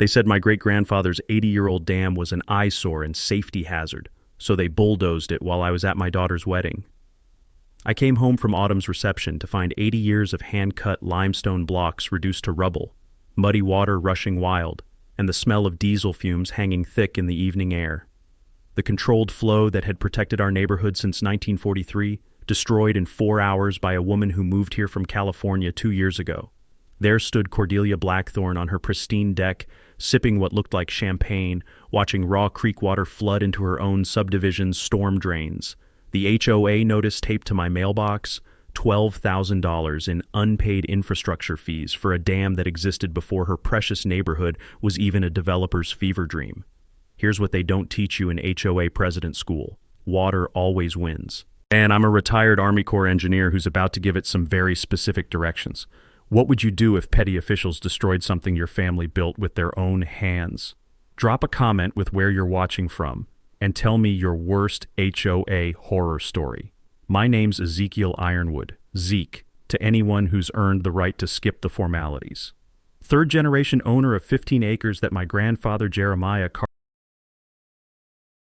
They said my great-grandfather's 80-year-old dam was an eyesore and safety hazard, so they bulldozed it while I was at my daughter's wedding. I came home from Autumn's reception to find 80 years of hand-cut limestone blocks reduced to rubble, muddy water rushing wild, and the smell of diesel fumes hanging thick in the evening air. The controlled flow that had protected our neighborhood since 1943, destroyed in 4 hours by a woman who moved here from California 2 years ago. There stood Cordelia Blackthorne on her pristine deck, sipping what looked like champagne, watching raw creek water flood into her own subdivision's storm drains. The HOA notice taped to my mailbox, $12,000 in unpaid infrastructure fees for a dam that existed before her precious neighborhood was even a developer's fever dream. Here's what they don't teach you in HOA president school. Water always wins. And I'm a retired Army Corps engineer who's about to give it some very specific directions. What would you do if petty officials destroyed something your family built with their own hands? Drop a comment with where you're watching from, and tell me your worst HOA horror story. My name's Ezekiel Ironwood, Zeke, to anyone who's earned the right to skip the formalities. Third-generation owner of 15 acres that my grandfather Jeremiah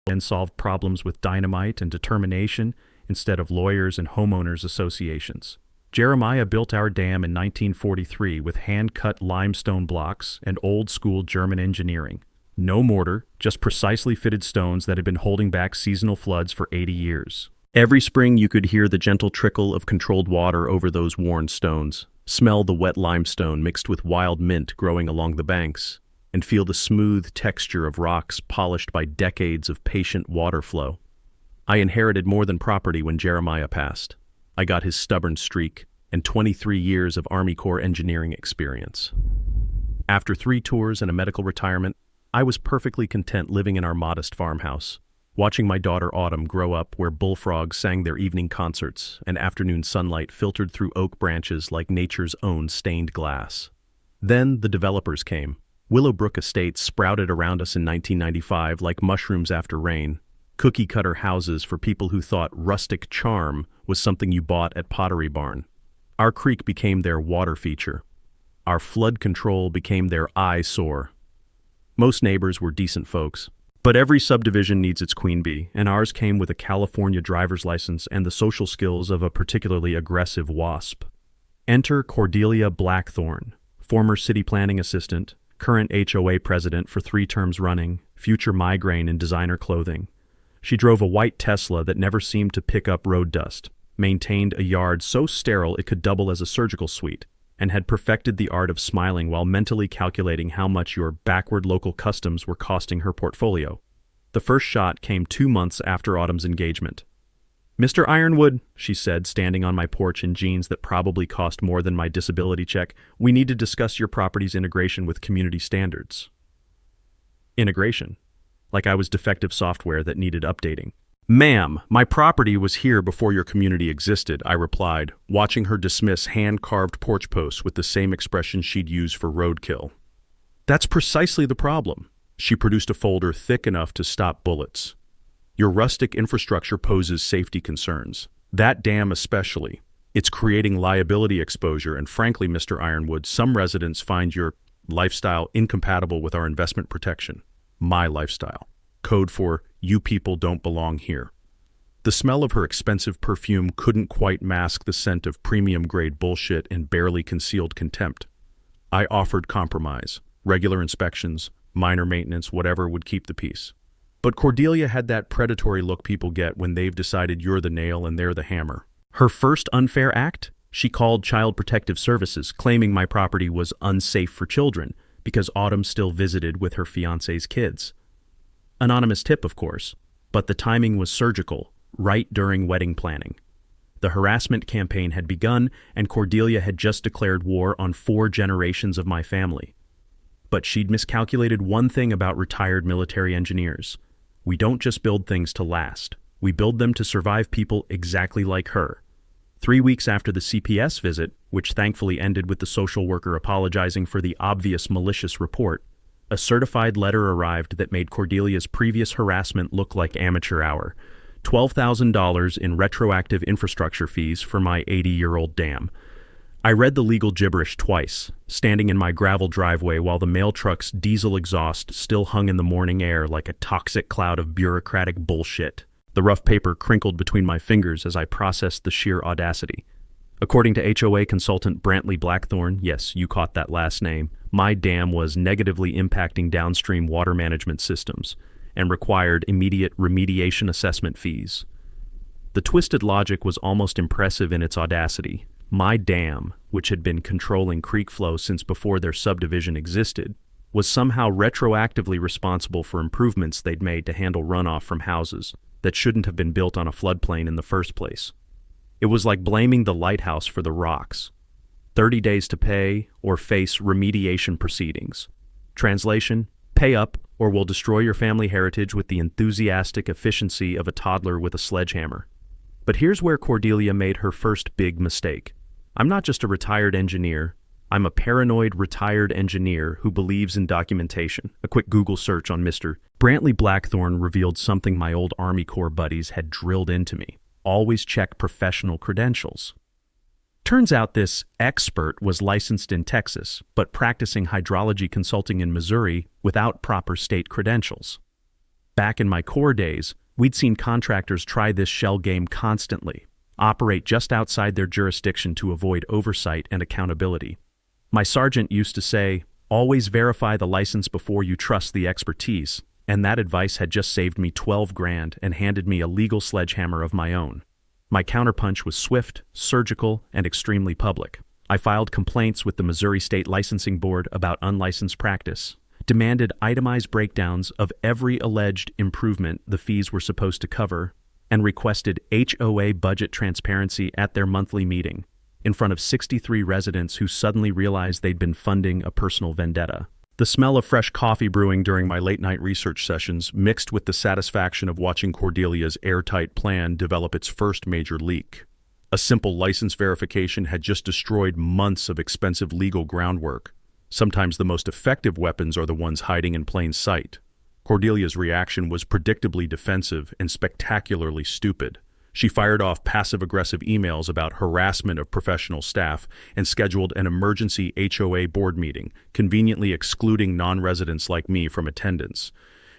and solved problems with dynamite and determination instead of lawyers and homeowners associations. Jeremiah built our dam in 1943 with hand-cut limestone blocks and old-school German engineering. No mortar, just precisely fitted stones that had been holding back seasonal floods for 80 years. Every spring you could hear the gentle trickle of controlled water over those worn stones, smell the wet limestone mixed with wild mint growing along the banks, and feel the smooth texture of rocks polished by decades of patient water flow. I inherited more than property when Jeremiah passed. I got his stubborn streak and 23 years of Army Corps engineering experience. After 3 tours and a medical retirement, I was perfectly content living in our modest farmhouse, watching my daughter Autumn grow up where bullfrogs sang their evening concerts and afternoon sunlight filtered through oak branches like nature's own stained glass. Then the developers came. Willowbrook Estates sprouted around us in 1995 like mushrooms after rain, cookie-cutter houses for people who thought rustic charm was something you bought at Pottery Barn. Our creek became their water feature. Our flood control became their eyesore. Most neighbors were decent folks, but every subdivision needs its queen bee, and ours came with a California driver's license and the social skills of a particularly aggressive wasp. Enter Cordelia Blackthorne, former city planning assistant, current HOA president for 3 terms running, future migraine in designer clothing. She drove a white Tesla that never seemed to pick up road dust, maintained a yard so sterile it could double as a surgical suite, and had perfected the art of smiling while mentally calculating how much your backward local customs were costing her portfolio. The first shot came 2 months after Autumn's engagement. "Mr. Ironwood," she said, standing on my porch in jeans that probably cost more than my disability check, "we need to discuss your property's integration with community standards." Integration? Like I was defective software that needed updating. "Ma'am, my property was here before your community existed," I replied, watching her dismiss hand-carved porch posts with the same expression she'd use for roadkill. "That's precisely the problem." She produced a folder thick enough to stop bullets. "Your rustic infrastructure poses safety concerns. That dam especially. It's creating liability exposure, and frankly, Mr. Ironwood, some residents find your lifestyle incompatible with our investment protection. My lifestyle. Code for, you people don't belong here." The smell of her expensive perfume couldn't quite mask the scent of premium-grade bullshit and barely concealed contempt. I offered compromise, regular inspections, minor maintenance, whatever would keep the peace. But Cordelia had that predatory look people get when they've decided you're the nail and they're the hammer. Her first unfair act? She called Child Protective Services, claiming my property was unsafe for children because Autumn still visited with her fiancé's kids. Anonymous tip, of course, but the timing was surgical, right during wedding planning. The harassment campaign had begun, and Cordelia had just declared war on 4 generations of my family. But she'd miscalculated one thing about retired military engineers. We don't just build things to last. We build them to survive people exactly like her. 3 weeks after the CPS visit, which thankfully ended with the social worker apologizing for the obvious malicious report, a certified letter arrived that made Cordelia's previous harassment look like amateur hour. $12,000 in retroactive infrastructure fees for my 80-year-old dam. I read the legal gibberish twice, standing in my gravel driveway while the mail truck's diesel exhaust still hung in the morning air like a toxic cloud of bureaucratic bullshit. The rough paper crinkled between my fingers as I processed the sheer audacity. According to HOA consultant Brantley Blackthorne, yes, you caught that last name, my dam was negatively impacting downstream water management systems and required immediate remediation assessment fees. The twisted logic was almost impressive in its audacity. My dam, which had been controlling creek flow since before their subdivision existed, was somehow retroactively responsible for improvements they'd made to handle runoff from houses that shouldn't have been built on a floodplain in the first place. It was like blaming the lighthouse for the rocks. 30 days to pay or face remediation proceedings. Translation: pay up or we'll destroy your family heritage with the enthusiastic efficiency of a toddler with a sledgehammer. But here's where Cordelia made her first big mistake. I'm not just a retired engineer. I'm a paranoid retired engineer who believes in documentation. A quick Google search on Mr. Brantley Blackthorne revealed something my old Army Corps buddies had drilled into me. Always check professional credentials. Turns out this expert was licensed in Texas, but practicing hydrology consulting in Missouri without proper state credentials. Back in my Corps days, we'd seen contractors try this shell game constantly, operate just outside their jurisdiction to avoid oversight and accountability. My sergeant used to say, always verify the license before you trust the expertise, and that advice had just saved me 12 grand and handed me a legal sledgehammer of my own. My counterpunch was swift, surgical, and extremely public. I filed complaints with the Missouri State Licensing Board about unlicensed practice, demanded itemized breakdowns of every alleged improvement the fees were supposed to cover, and requested HOA budget transparency at their monthly meeting, in front of 63 residents who suddenly realized they'd been funding a personal vendetta. The smell of fresh coffee brewing during my late-night research sessions mixed with the satisfaction of watching Cordelia's airtight plan develop its first major leak. A simple license verification had just destroyed months of expensive legal groundwork. Sometimes the most effective weapons are the ones hiding in plain sight. Cordelia's reaction was predictably defensive and spectacularly stupid. She fired off passive-aggressive emails about harassment of professional staff and scheduled an emergency HOA board meeting, conveniently excluding non-residents like me from attendance.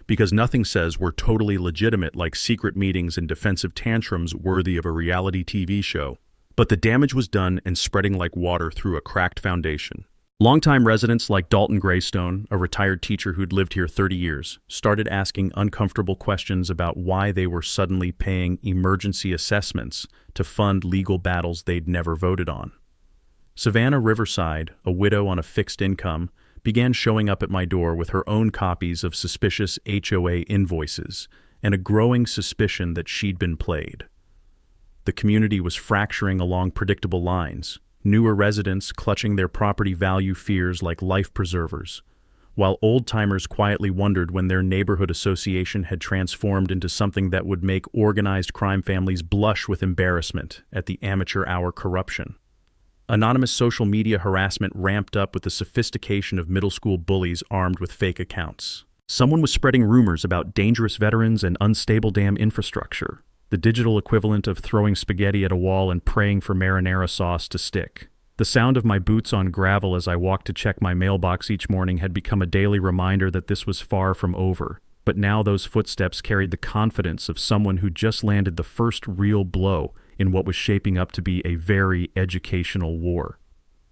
Because nothing says we're totally legitimate like secret meetings and defensive tantrums worthy of a reality TV show. But the damage was done and spreading like water through a cracked foundation. Longtime residents like Dalton Greystone, a retired teacher who'd lived here 30 years, started asking uncomfortable questions about why they were suddenly paying emergency assessments to fund legal battles they'd never voted on. Savannah Riverside, a widow on a fixed income, began showing up at my door with her own copies of suspicious HOA invoices and a growing suspicion that she'd been played. The community was fracturing along predictable lines, newer residents clutching their property value fears like life preservers, while old-timers quietly wondered when their neighborhood association had transformed into something that would make organized crime families blush with embarrassment at the amateur hour corruption. Anonymous social media harassment ramped up with the sophistication of middle school bullies armed with fake accounts. Someone was spreading rumors about dangerous veterans and unstable dam infrastructure, the digital equivalent of throwing spaghetti at a wall and praying for marinara sauce to stick. The sound of my boots on gravel as I walked to check my mailbox each morning had become a daily reminder that this was far from over. But now those footsteps carried the confidence of someone who just landed the first real blow in what was shaping up to be a very educational war.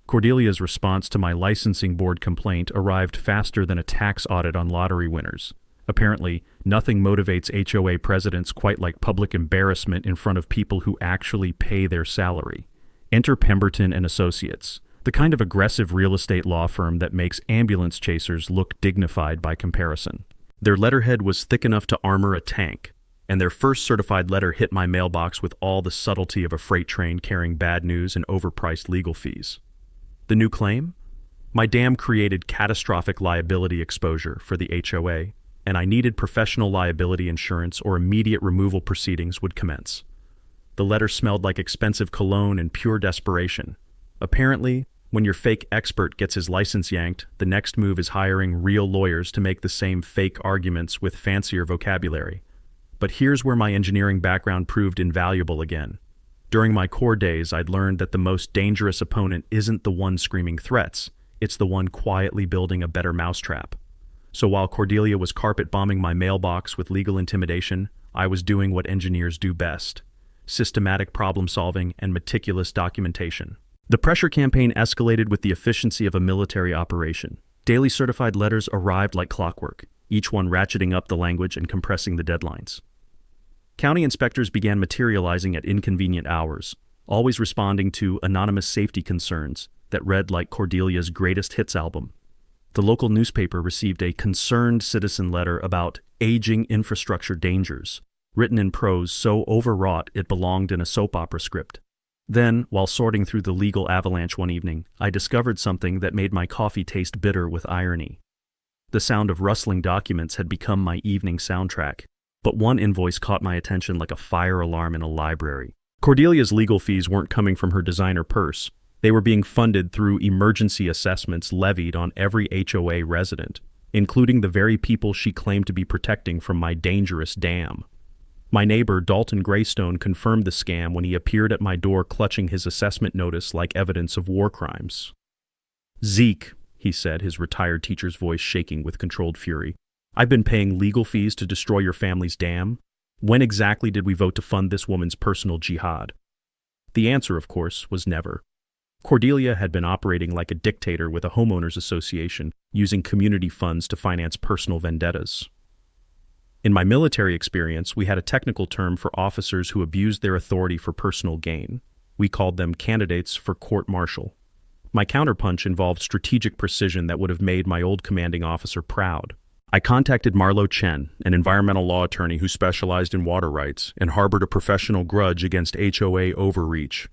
Cordelia's response to my licensing board complaint arrived faster than a tax audit on lottery winners. Apparently, nothing motivates HOA presidents quite like public embarrassment in front of people who actually pay their salary. Enter Pemberton and Associates, the kind of aggressive real estate law firm that makes ambulance chasers look dignified by comparison. Their letterhead was thick enough to armor a tank, and their first certified letter hit my mailbox with all the subtlety of a freight train carrying bad news and overpriced legal fees. The new claim? My dam created catastrophic liability exposure for the HOA, and I needed professional liability insurance or immediate removal proceedings would commence. The letter smelled like expensive cologne and pure desperation. Apparently, when your fake expert gets his license yanked, the next move is hiring real lawyers to make the same fake arguments with fancier vocabulary. But here's where my engineering background proved invaluable again. During my core days, I'd learned that the most dangerous opponent isn't the one screaming threats, it's the one quietly building a better mousetrap. So while Cordelia was carpet bombing my mailbox with legal intimidation, I was doing what engineers do best: systematic problem solving and meticulous documentation. The pressure campaign escalated with the efficiency of a military operation. Daily certified letters arrived like clockwork, each one ratcheting up the language and compressing the deadlines. County inspectors began materializing at inconvenient hours, always responding to anonymous safety concerns that read like Cordelia's greatest hits album. The local newspaper received a concerned citizen letter about aging infrastructure dangers, written in prose so overwrought it belonged in a soap opera script. Then, while sorting through the legal avalanche one evening, I discovered something that made my coffee taste bitter with irony. The sound of rustling documents had become my evening soundtrack, but one invoice caught my attention like a fire alarm in a library. Cordelia's legal fees weren't coming from her designer purse. They were being funded through emergency assessments levied on every HOA resident, including the very people she claimed to be protecting from my dangerous dam. My neighbor, Dalton Greystone, confirmed the scam when he appeared at my door clutching his assessment notice like evidence of war crimes. "Zeke," he said, his retired teacher's voice shaking with controlled fury, "I've been paying legal fees to destroy your family's dam. When exactly did we vote to fund this woman's personal jihad?" The answer, of course, was never. Cordelia had been operating like a dictator with a homeowners association, using community funds to finance personal vendettas. In my military experience, we had a technical term for officers who abused their authority for personal gain. We called them candidates for court-martial. My counterpunch involved strategic precision that would have made my old commanding officer proud. I contacted Marlo Chen, an environmental law attorney who specialized in water rights and harbored a professional grudge against HOA overreach.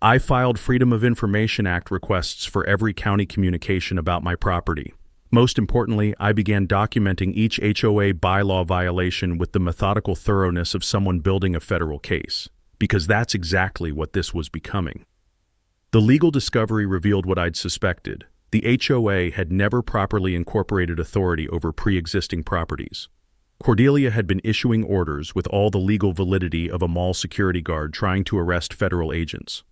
I filed Freedom of Information Act requests for every county communication about my property. Most importantly, I began documenting each HOA bylaw violation with the methodical thoroughness of someone building a federal case, because that's exactly what this was becoming. The legal discovery revealed what I'd suspected. The HOA had never properly incorporated authority over pre-existing properties. Cordelia had been issuing orders with all the legal validity of a mall security guard trying to arrest federal agents.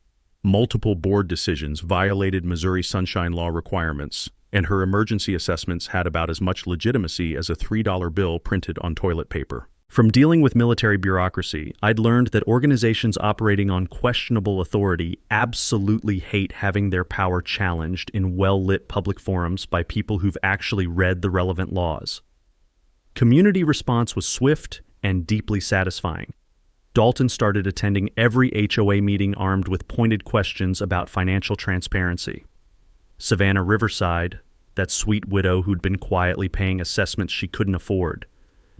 Multiple board decisions violated Missouri Sunshine Law requirements, and her emergency assessments had about as much legitimacy as a $3 bill printed on toilet paper. From dealing with military bureaucracy, I'd learned that organizations operating on questionable authority absolutely hate having their power challenged in well-lit public forums by people who've actually read the relevant laws. Community response was swift and deeply satisfying. Dalton started attending every HOA meeting armed with pointed questions about financial transparency. Savannah Riverside, that sweet widow who'd been quietly paying assessments she couldn't afford,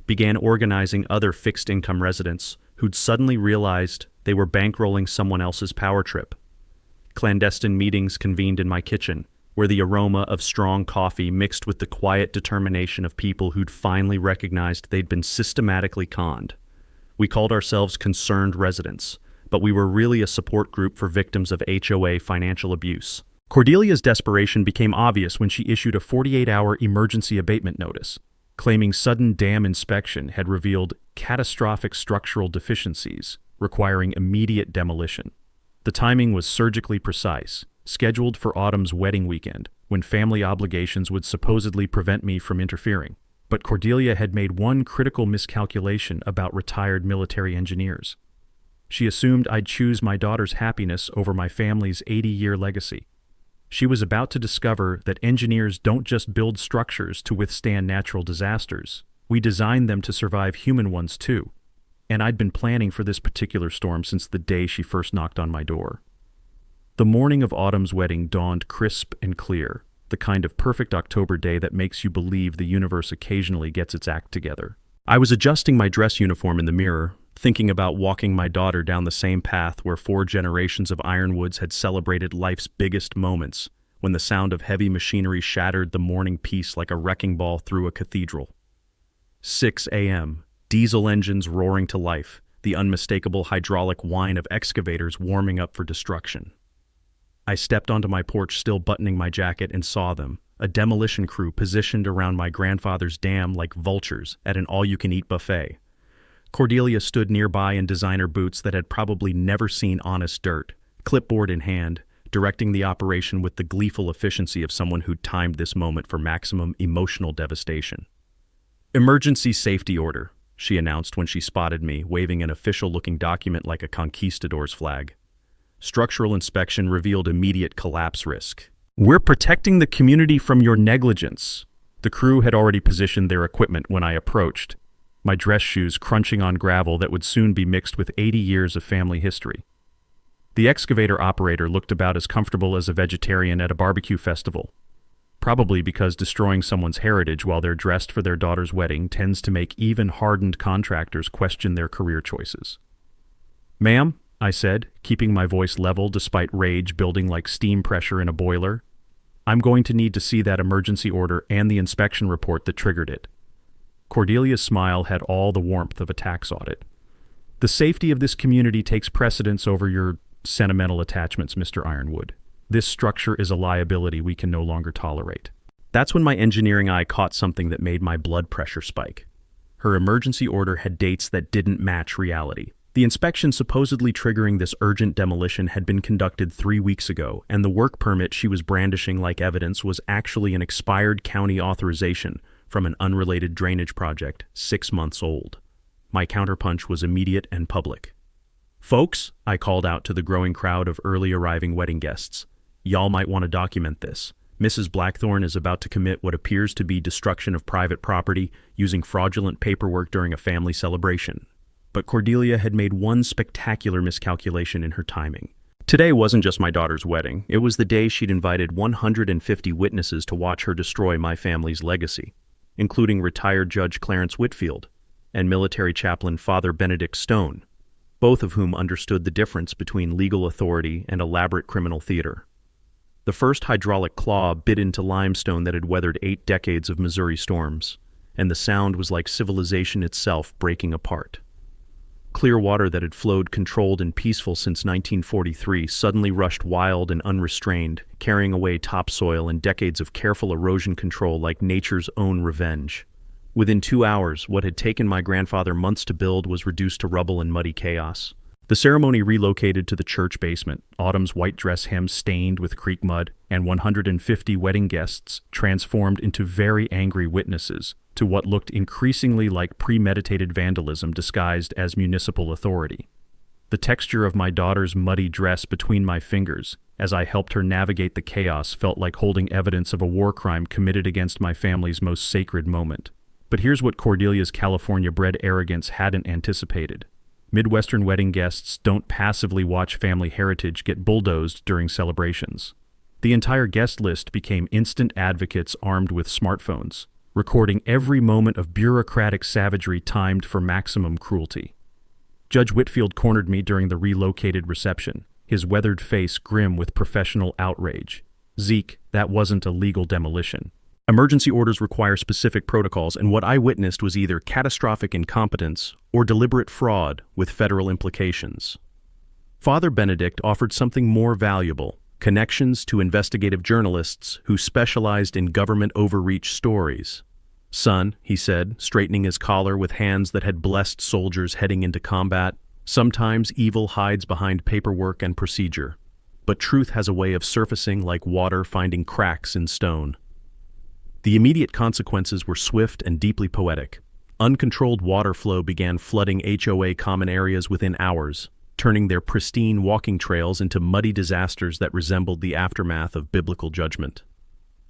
began organizing other fixed-income residents who'd suddenly realized they were bankrolling someone else's power trip. Clandestine meetings convened in my kitchen, where the aroma of strong coffee mixed with the quiet determination of people who'd finally recognized they'd been systematically conned. We called ourselves Concerned Residents, but we were really a support group for victims of HOA financial abuse. Cordelia's desperation became obvious when she issued a 48-hour emergency abatement notice, claiming sudden dam inspection had revealed catastrophic structural deficiencies requiring immediate demolition. The timing was surgically precise, scheduled for Autumn's wedding weekend, when family obligations would supposedly prevent me from interfering. But Cordelia had made one critical miscalculation about retired military engineers. She assumed I'd choose my daughter's happiness over my family's 80-year legacy. She was about to discover that engineers don't just build structures to withstand natural disasters. We design them to survive human ones too. And I'd been planning for this particular storm since the day she first knocked on my door. The morning of Autumn's wedding dawned crisp and clear, the kind of perfect October day that makes you believe the universe occasionally gets its act together. I was adjusting my dress uniform in the mirror, thinking about walking my daughter down the same path where 4 generations of Ironwoods had celebrated life's biggest moments, when the sound of heavy machinery shattered the morning peace like a wrecking ball through a cathedral. 6 a.m., diesel engines roaring to life, the unmistakable hydraulic whine of excavators warming up for destruction. I stepped onto my porch still buttoning my jacket and saw them, a demolition crew positioned around my grandfather's dam like vultures at an all-you-can-eat buffet. Cordelia stood nearby in designer boots that had probably never seen honest dirt, clipboard in hand, directing the operation with the gleeful efficiency of someone who'd timed this moment for maximum emotional devastation. "Emergency safety order," she announced when she spotted me, waving an official-looking document like a conquistador's flag. Structural inspection revealed immediate collapse risk. "We're protecting the community from your negligence." The crew had already positioned their equipment when I approached, my dress shoes crunching on gravel that would soon be mixed with 80 years of family history. The excavator operator looked about as comfortable as a vegetarian at a barbecue festival, probably because destroying someone's heritage while they're dressed for their daughter's wedding tends to make even hardened contractors question their career choices. "Ma'am," I said, keeping my voice level despite rage building like steam pressure in a boiler, "I'm going to need to see that emergency order and the inspection report that triggered it." Cordelia's smile had all the warmth of a tax audit. "The safety of this community takes precedence over your sentimental attachments, Mr. Ironwood. This structure is a liability we can no longer tolerate." That's when my engineering eye caught something that made my blood pressure spike. Her emergency order had dates that didn't match reality. The inspection supposedly triggering this urgent demolition had been conducted 3 weeks ago, and the work permit she was brandishing like evidence was actually an expired county authorization from an unrelated drainage project 6 months old. My counterpunch was immediate and public. "Folks," I called out to the growing crowd of early arriving wedding guests, "y'all might want to document this. Mrs. Blackthorne is about to commit what appears to be destruction of private property using fraudulent paperwork during a family celebration." But Cordelia had made one spectacular miscalculation in her timing. Today wasn't just my daughter's wedding. It was the day she'd invited 150 witnesses to watch her destroy my family's legacy, including retired Judge Clarence Whitfield and military chaplain Father Benedict Stone, both of whom understood the difference between legal authority and elaborate criminal theater. The first hydraulic claw bit into limestone that had weathered 8 decades of Missouri storms, and the sound was like civilization itself breaking apart. Clear water that had flowed controlled and peaceful since 1943 suddenly rushed wild and unrestrained, carrying away topsoil and decades of careful erosion control like nature's own revenge. Within 2 hours, what had taken my grandfather months to build was reduced to rubble and muddy chaos. The ceremony relocated to the church basement, Autumn's white dress hem stained with creek mud, and 150 wedding guests transformed into very angry witnesses to what looked increasingly like premeditated vandalism disguised as municipal authority. The texture of my daughter's muddy dress between my fingers, as I helped her navigate the chaos, felt like holding evidence of a war crime committed against my family's most sacred moment. But here's what Cordelia's California-bred arrogance hadn't anticipated. Midwestern wedding guests don't passively watch family heritage get bulldozed during celebrations. The entire guest list became instant advocates armed with smartphones, recording every moment of bureaucratic savagery timed for maximum cruelty. Judge Whitfield cornered me during the relocated reception, his weathered face grim with professional outrage. "Zeke, that wasn't a legal demolition. Emergency orders require specific protocols, and what I witnessed was either catastrophic incompetence or deliberate fraud with federal implications." Father Benedict offered something more valuable: connections to investigative journalists who specialized in government overreach stories. "Son," he said, straightening his collar with hands that had blessed soldiers heading into combat, "sometimes evil hides behind paperwork and procedure, but truth has a way of surfacing like water finding cracks in stone." The immediate consequences were swift and deeply poetic. Uncontrolled water flow began flooding HOA common areas within hours, turning their pristine walking trails into muddy disasters that resembled the aftermath of biblical judgment.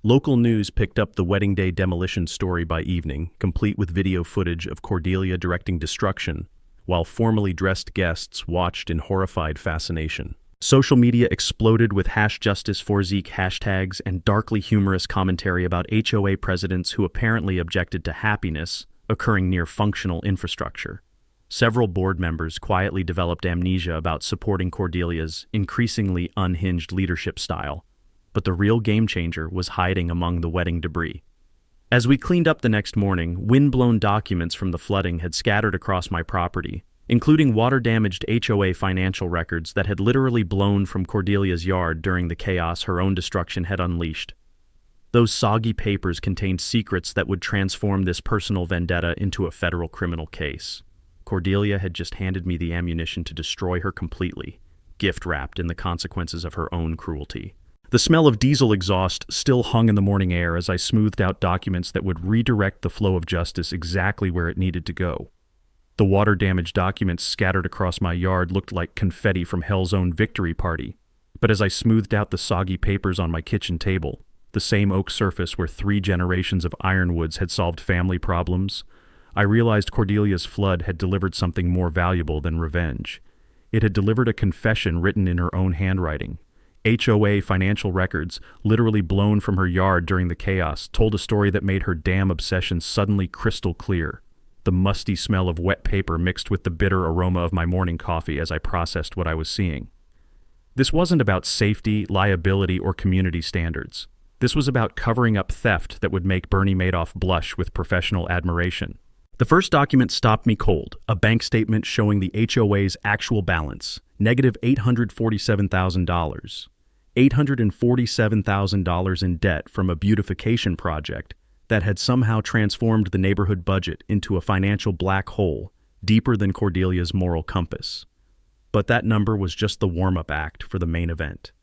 Local news picked up the wedding day demolition story by evening, complete with video footage of Cordelia directing destruction, while formally dressed guests watched in horrified fascination. Social media exploded with #JusticeForZeke hashtags and darkly humorous commentary about HOA presidents who apparently objected to happiness occurring near functional infrastructure. Several board members quietly developed amnesia about supporting Cordelia's increasingly unhinged leadership style, but the real game changer was hiding among the wedding debris. As we cleaned up the next morning, wind-blown documents from the flooding had scattered across my property, including water-damaged HOA financial records that had literally blown from Cordelia's yard during the chaos her own destruction had unleashed. Those soggy papers contained secrets that would transform this personal vendetta into a federal criminal case. Cordelia had just handed me the ammunition to destroy her completely, gift-wrapped in the consequences of her own cruelty. The smell of diesel exhaust still hung in the morning air as I smoothed out documents that would redirect the flow of justice exactly where it needed to go. The water-damaged documents scattered across my yard looked like confetti from Hell's own victory party. But as I smoothed out the soggy papers on my kitchen table, the same oak surface where 3 generations of ironwoods had solved family problems, I realized Cordelia's flood had delivered something more valuable than revenge. It had delivered a confession written in her own handwriting. HOA financial records, literally blown from her yard during the chaos, told a story that made her damn obsession suddenly crystal clear. The musty smell of wet paper mixed with the bitter aroma of my morning coffee as I processed what I was seeing. This wasn't about safety, liability, or community standards. This was about covering up theft that would make Bernie Madoff blush with professional admiration. The first document stopped me cold, a bank statement showing the HOA's actual balance, negative $847,000. $847,000 in debt from a beautification project that had somehow transformed the neighborhood budget into a financial black hole deeper than Cordelia's moral compass. But that number was just the warm-up act for the main event.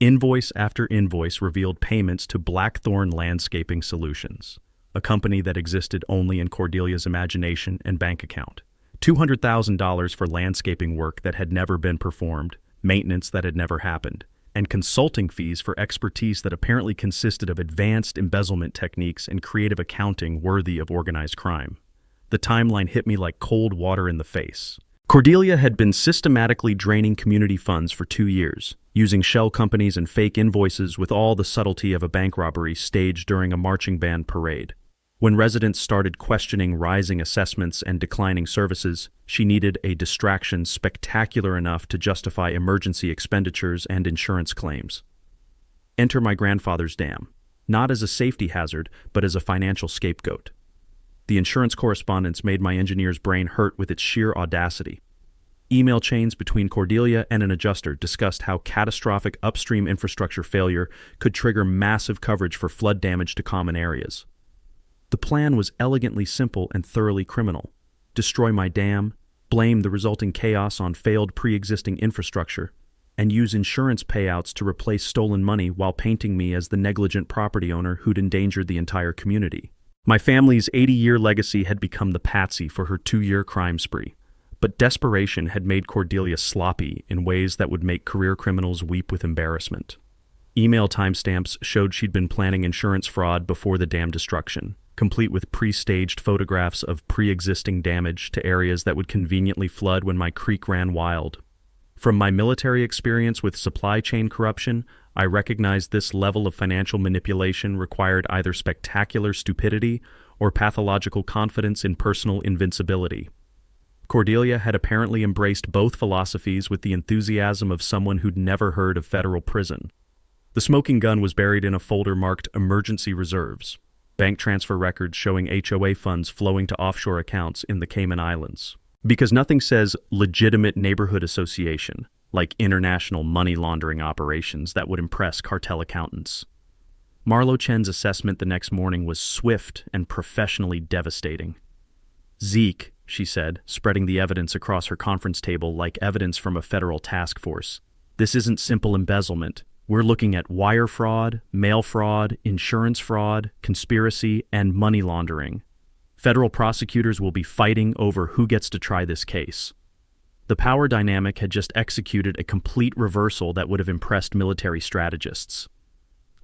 Invoice after invoice revealed payments to Blackthorn Landscaping Solutions, a company that existed only in Cordelia's imagination and bank account. $200,000 for landscaping work that had never been performed, maintenance that had never happened, and consulting fees for expertise that apparently consisted of advanced embezzlement techniques and creative accounting worthy of organized crime. The timeline hit me like cold water in the face. Cordelia had been systematically draining community funds for 2 years, using shell companies and fake invoices with all the subtlety of a bank robbery staged during a marching band parade. When residents started questioning rising assessments and declining services, she needed a distraction spectacular enough to justify emergency expenditures and insurance claims. Enter my grandfather's dam, not as a safety hazard, but as a financial scapegoat. The insurance correspondence made my engineer's brain hurt with its sheer audacity. Email chains between Cordelia and an adjuster discussed how catastrophic upstream infrastructure failure could trigger massive coverage for flood damage to common areas. The plan was elegantly simple and thoroughly criminal. Destroy my dam, blame the resulting chaos on failed pre-existing infrastructure, and use insurance payouts to replace stolen money while painting me as the negligent property owner who'd endangered the entire community. My family's 80-year legacy had become the patsy for her 2-year crime spree, but desperation had made Cordelia sloppy in ways that would make career criminals weep with embarrassment. Email timestamps showed she'd been planning insurance fraud before the dam destruction, complete with pre-staged photographs of pre-existing damage to areas that would conveniently flood when my creek ran wild. From my military experience with supply chain corruption, I recognized this level of financial manipulation required either spectacular stupidity or pathological confidence in personal invincibility. Cordelia had apparently embraced both philosophies with the enthusiasm of someone who'd never heard of federal prison. The smoking gun was buried in a folder marked Emergency Reserves, bank transfer records showing HOA funds flowing to offshore accounts in the Cayman Islands. Because nothing says legitimate neighborhood association, like international money laundering operations that would impress cartel accountants. Marlo Chen's assessment the next morning was swift and professionally devastating. Zeke, she said, spreading the evidence across her conference table like evidence from a federal task force. This isn't simple embezzlement. We're looking at wire fraud, mail fraud, insurance fraud, conspiracy, and money laundering. Federal prosecutors will be fighting over who gets to try this case. The power dynamic had just executed a complete reversal that would have impressed military strategists.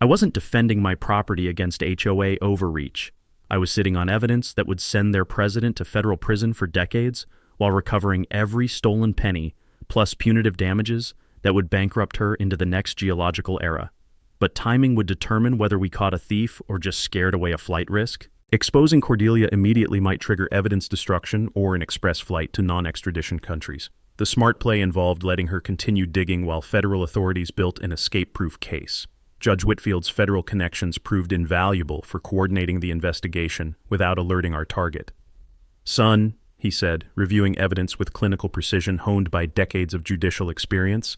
I wasn't defending my property against HOA overreach. I was sitting on evidence that would send their president to federal prison for decades while recovering every stolen penny, plus punitive damages that would bankrupt her into the next geological era. But timing would determine whether we caught a thief or just scared away a flight risk. Exposing Cordelia immediately might trigger evidence destruction or an express flight to non-extradition countries. The smart play involved letting her continue digging while federal authorities built an escape-proof case. Judge Whitfield's federal connections proved invaluable for coordinating the investigation without alerting our target. "Son," he said, reviewing evidence with clinical precision honed by decades of judicial experience,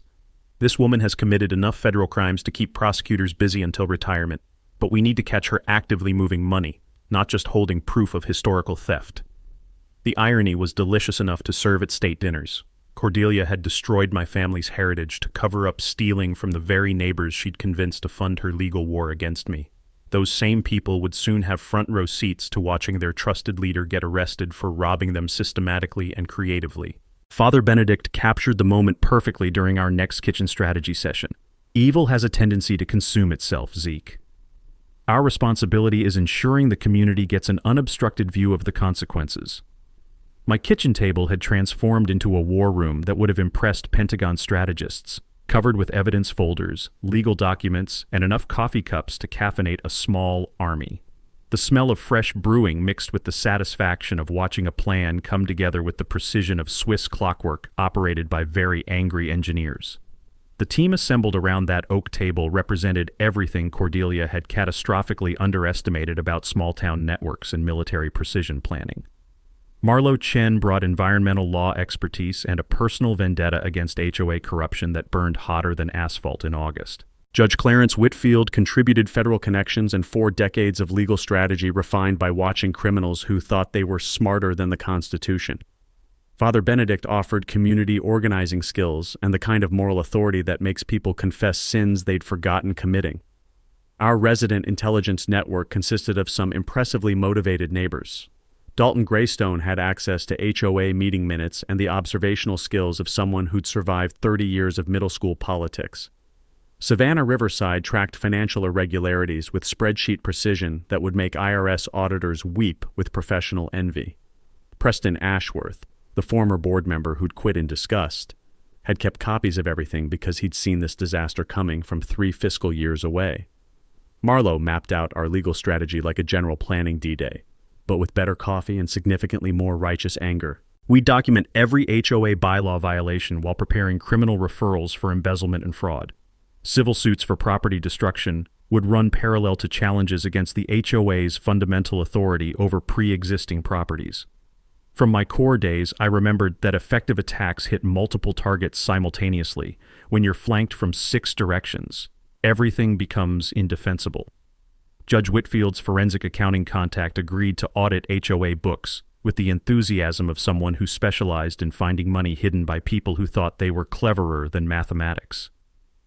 "this woman has committed enough federal crimes to keep prosecutors busy until retirement, but we need to catch her actively moving money, not just holding proof of historical theft." The irony was delicious enough to serve at state dinners. Cordelia had destroyed my family's heritage to cover up stealing from the very neighbors she'd convinced to fund her legal war against me. Those same people would soon have front row seats to watching their trusted leader get arrested for robbing them systematically and creatively. Father Benedict captured the moment perfectly during our next kitchen strategy session. Evil has a tendency to consume itself, Zeke. Our responsibility is ensuring the community gets an unobstructed view of the consequences. My kitchen table had transformed into a war room that would have impressed Pentagon strategists, covered with evidence folders, legal documents, and enough coffee cups to caffeinate a small army. The smell of fresh brewing mixed with the satisfaction of watching a plan come together with the precision of Swiss clockwork operated by very angry engineers. The team assembled around that oak table represented everything Cordelia had catastrophically underestimated about small-town networks and military precision planning. Marlo Chen brought environmental law expertise and a personal vendetta against HOA corruption that burned hotter than asphalt in August. Judge Clarence Whitfield contributed federal connections and 4 decades of legal strategy refined by watching criminals who thought they were smarter than the Constitution. Father Benedict offered community organizing skills and the kind of moral authority that makes people confess sins they'd forgotten committing. Our resident intelligence network consisted of some impressively motivated neighbors. Dalton Greystone had access to HOA meeting minutes and the observational skills of someone who'd survived 30 years of middle school politics. Savannah Riverside tracked financial irregularities with spreadsheet precision that would make IRS auditors weep with professional envy. Preston Ashworth, the former board member who'd quit in disgust, had kept copies of everything because he'd seen this disaster coming from 3 fiscal years away. Marlo mapped out our legal strategy like a general planning D-Day, but with better coffee and significantly more righteous anger. We document every HOA bylaw violation while preparing criminal referrals for embezzlement and fraud. Civil suits for property destruction would run parallel to challenges against the HOA's fundamental authority over pre-existing properties. From my core days, I remembered that effective attacks hit multiple targets simultaneously. When you're flanked from 6 directions, everything becomes indefensible. Judge Whitfield's forensic accounting contact agreed to audit HOA books with the enthusiasm of someone who specialized in finding money hidden by people who thought they were cleverer than mathematics.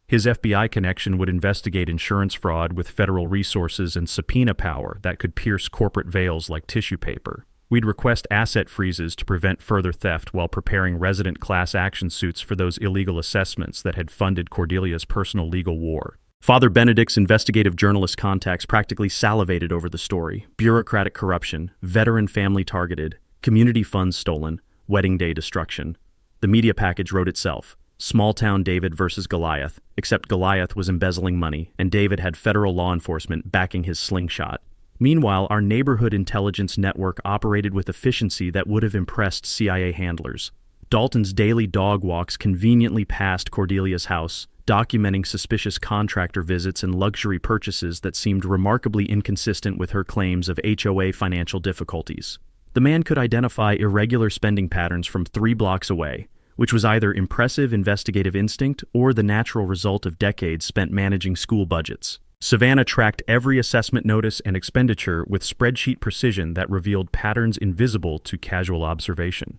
His FBI connection would investigate insurance fraud with federal resources and subpoena power that could pierce corporate veils like tissue paper. We'd request asset freezes to prevent further theft while preparing resident class action suits for those illegal assessments that had funded Cordelia's personal legal war. Father Benedict's investigative journalist contacts practically salivated over the story. Bureaucratic corruption, veteran family targeted, community funds stolen, wedding day destruction. The media package wrote itself. Small-town David versus Goliath, except Goliath was embezzling money, and David had federal law enforcement backing his slingshot. Meanwhile, our neighborhood intelligence network operated with efficiency that would have impressed CIA handlers. Dalton's daily dog walks conveniently passed Cordelia's house, documenting suspicious contractor visits and luxury purchases that seemed remarkably inconsistent with her claims of HOA financial difficulties. The man could identify irregular spending patterns from 3 blocks away, which was either impressive investigative instinct or the natural result of decades spent managing school budgets. Savannah tracked every assessment notice and expenditure with spreadsheet precision that revealed patterns invisible to casual observation.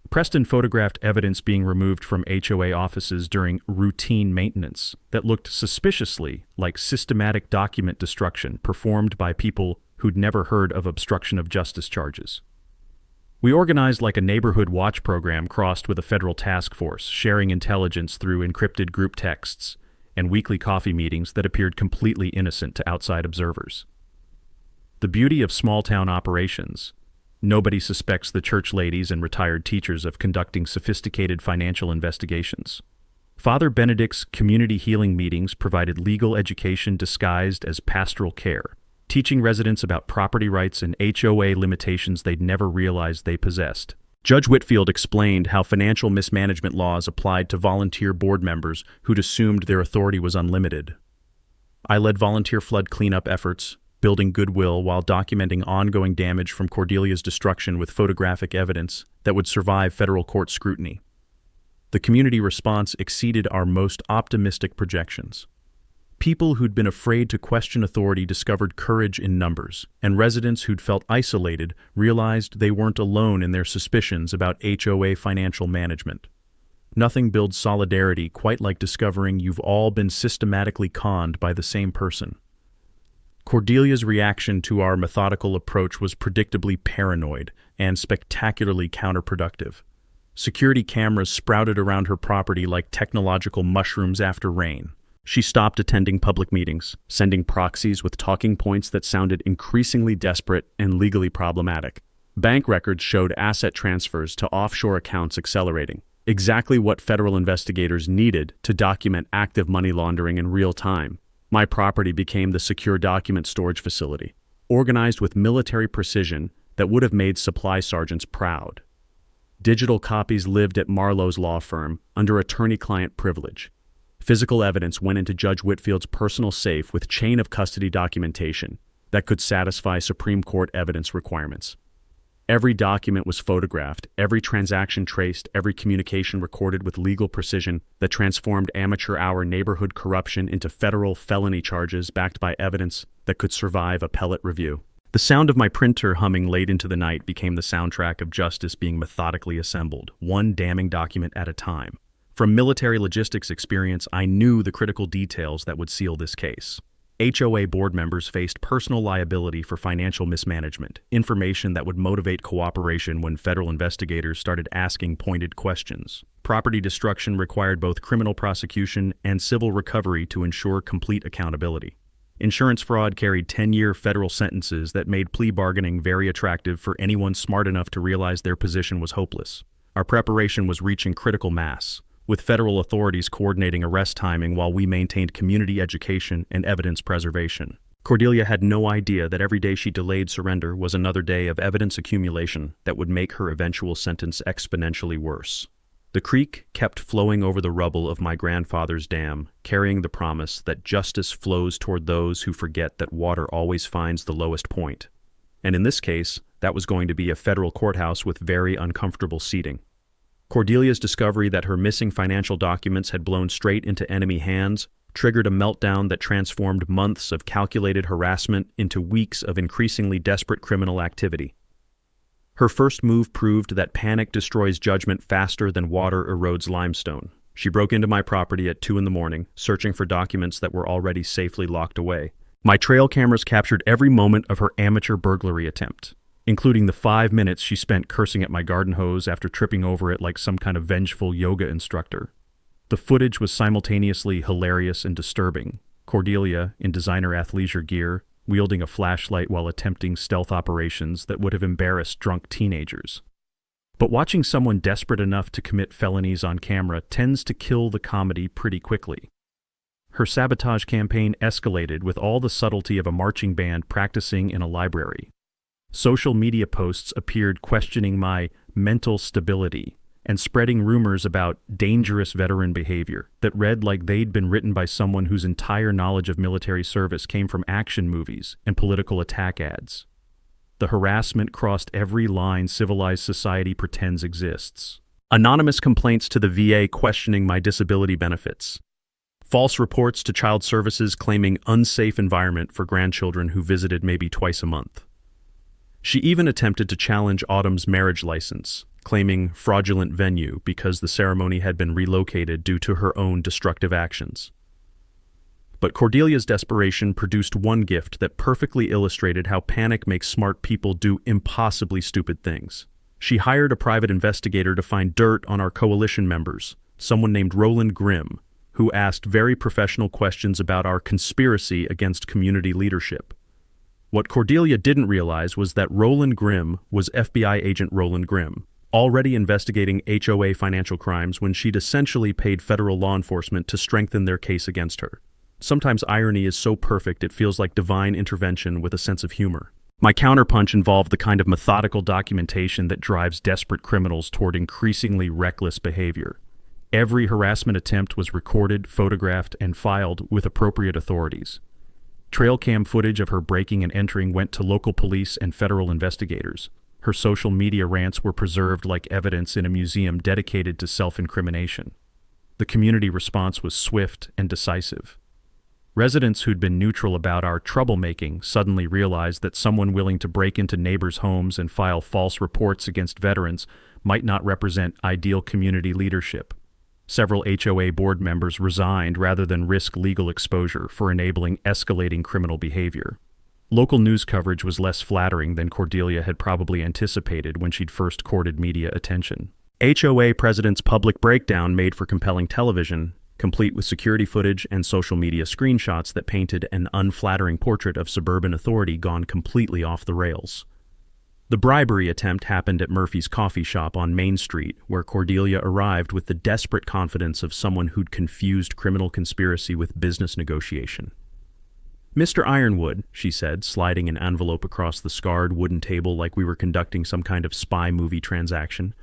Preston photographed evidence being removed from HOA offices during routine maintenance that looked suspiciously like systematic document destruction performed by people who'd never heard of obstruction of justice charges. We organized like a neighborhood watch program crossed with a federal task force, sharing intelligence through encrypted group texts and weekly coffee meetings that appeared completely innocent to outside observers. The beauty of small-town operations: nobody suspects the church ladies and retired teachers of conducting sophisticated financial investigations. Father Benedict's community healing meetings provided legal education disguised as pastoral care, teaching residents about property rights and HOA limitations they'd never realized they possessed. Judge Whitfield explained how financial mismanagement laws applied to volunteer board members who'd assumed their authority was unlimited. I led volunteer flood cleanup efforts, building goodwill while documenting ongoing damage from Cordelia's destruction with photographic evidence that would survive federal court scrutiny. The community response exceeded our most optimistic projections. People who'd been afraid to question authority discovered courage in numbers, and residents who'd felt isolated realized they weren't alone in their suspicions about HOA financial management. Nothing builds solidarity quite like discovering you've all been systematically conned by the same person. Cordelia's reaction to our methodical approach was predictably paranoid and spectacularly counterproductive. Security cameras sprouted around her property like technological mushrooms after rain. She stopped attending public meetings, sending proxies with talking points that sounded increasingly desperate and legally problematic. Bank records showed asset transfers to offshore accounts accelerating, exactly what federal investigators needed to document active money laundering in real time. My property became the secure document storage facility, organized with military precision that would have made supply sergeants proud. Digital copies lived at Marlowe's law firm under attorney-client privilege. Physical evidence went into Judge Whitfield's personal safe with chain of custody documentation that could satisfy Supreme Court evidence requirements. Every document was photographed, every transaction traced, every communication recorded with legal precision that transformed amateur-hour neighborhood corruption into federal felony charges backed by evidence that could survive appellate review. The sound of my printer humming late into the night became the soundtrack of justice being methodically assembled, one damning document at a time. From military logistics experience, I knew the critical details that would seal this case. HOA board members faced personal liability for financial mismanagement, information that would motivate cooperation when federal investigators started asking pointed questions. Property destruction required both criminal prosecution and civil recovery to ensure complete accountability. Insurance fraud carried 10-year federal sentences that made plea bargaining very attractive for anyone smart enough to realize their position was hopeless. Our preparation was reaching critical mass, with federal authorities coordinating arrest timing while we maintained community education and evidence preservation. Cordelia had no idea that every day she delayed surrender was another day of evidence accumulation that would make her eventual sentence exponentially worse. The creek kept flowing over the rubble of my grandfather's dam, carrying the promise that justice flows toward those who forget that water always finds the lowest point. And in this case, that was going to be a federal courthouse with very uncomfortable seating. Cordelia's discovery that her missing financial documents had blown straight into enemy hands triggered a meltdown that transformed months of calculated harassment into weeks of increasingly desperate criminal activity. Her first move proved that panic destroys judgment faster than water erodes limestone. She broke into my property at 2 a.m, searching for documents that were already safely locked away. My trail cameras captured every moment of her amateur burglary attempt, including the 5 minutes she spent cursing at my garden hose after tripping over it like some kind of vengeful yoga instructor. The footage was simultaneously hilarious and disturbing. Cordelia, in designer athleisure gear, wielding a flashlight while attempting stealth operations that would have embarrassed drunk teenagers. But watching someone desperate enough to commit felonies on camera tends to kill the comedy pretty quickly. Her sabotage campaign escalated with all the subtlety of a marching band practicing in a library. Social media posts appeared questioning my mental stability and spreading rumors about dangerous veteran behavior that read like they'd been written by someone whose entire knowledge of military service came from action movies and political attack ads. The harassment crossed every line civilized society pretends exists. Anonymous complaints to the VA questioning my disability benefits. False reports to child services claiming unsafe environment for grandchildren who visited maybe twice a month. She even attempted to challenge Autumn's marriage license, claiming fraudulent venue because the ceremony had been relocated due to her own destructive actions. But Cordelia's desperation produced one gift that perfectly illustrated how panic makes smart people do impossibly stupid things. She hired a private investigator to find dirt on our coalition members, someone named Roland Grimm, who asked very professional questions about our conspiracy against community leadership. What Cordelia didn't realize was that Roland Grimm was FBI agent Roland Grimm, already investigating HOA financial crimes when she'd essentially paid federal law enforcement to strengthen their case against her. Sometimes irony is so perfect it feels like divine intervention with a sense of humor. My counterpunch involved the kind of methodical documentation that drives desperate criminals toward increasingly reckless behavior. Every harassment attempt was recorded, photographed, and filed with appropriate authorities. Trail cam footage of her breaking and entering went to local police and federal investigators. Her social media rants were preserved like evidence in a museum dedicated to self-incrimination. The community response was swift and decisive. Residents who'd been neutral about our troublemaking suddenly realized that someone willing to break into neighbors' homes and file false reports against veterans might not represent ideal community leadership. Several HOA board members resigned rather than risk legal exposure for enabling escalating criminal behavior. Local news coverage was less flattering than Cordelia had probably anticipated when she'd first courted media attention. HOA president's public breakdown made for compelling television, complete with security footage and social media screenshots that painted an unflattering portrait of suburban authority gone completely off the rails. The bribery attempt happened at Murphy's coffee shop on Main Street, where Cordelia arrived with the desperate confidence of someone who'd confused criminal conspiracy with business negotiation. "Mr. Ironwood," she said, sliding an envelope across the scarred wooden table like we were conducting some kind of spy movie transaction,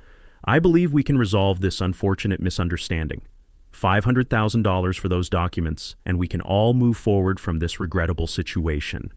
"I believe we can resolve this unfortunate misunderstanding. $500,000 for those documents, and we can all move forward from this regrettable situation."